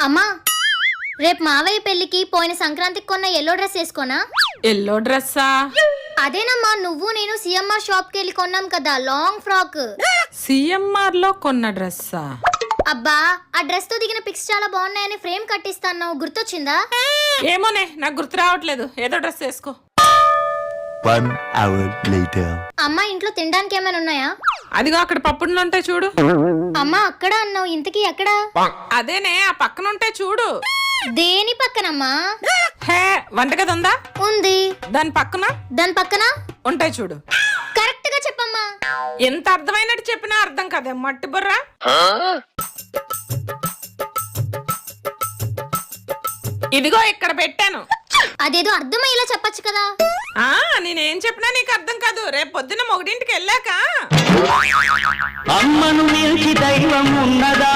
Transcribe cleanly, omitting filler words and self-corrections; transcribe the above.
అమ్మా, రేపు మావయ్య పెళ్లికి పోయిన సంక్రాంతికి కొన్న ఎల్లో డ్రెస్ వేసుకోనా? ఎల్లో డ్రెస్సా? అదేనమ్మా, నువ్వు నేను సిఎంఆర్ షాప్ కి వెళ్ళి కొన్నాం కదా, లాంగ్ ఫ్రాక్. సిఎంఆర్ లో కొన్న డ్రెస్సా? అబ్బా, ఆ డ్రెస్ తో దిగిన పిక్స్ చాలా బాగున్నాయని ఫ్రేమ్ కట్టిస్తాను, గుర్తొచ్చిందా? ఏమోనే, నాకు గుర్తు రావట్లేదు. ఏదో డ్రెస్ వేసుకో. 1 hour later. అమ్మా, ఇంట్లో తినడానికి ఏమైనా ఉన్నాయా? అదిగో అక్కడ పప్పుడులు ఉంటాయి చూడు. అమ్మా, అక్కడ అన్నావు, ఇంతకీ ఎక్కడ? అదేనే, ఆ పక్కన ఉంటాయి చూడు. దేని పక్కనమ్మా? హే, వంటగది ఉందా? ఉంది. దాని పక్కన? దాని పక్కన ఉంటాయి చూడు. కరెక్ట్ గా చెప్పమ్మా. ఎంత అర్థమైనట్టు చెప్పినా అర్థం కదే మట్టి బుర్రా. ఇదిగో ఇక్కడ పెట్టాను. అదేదో అర్థమయ్యేలా చెప్పచ్చు కదా. నేనేం చెప్పినా నీకు అర్థం కాదు. రేపు పొద్దున్న మొగుడింటికి వెళ్ళాక అమ్మను మించి దైవం ఉన్నదా?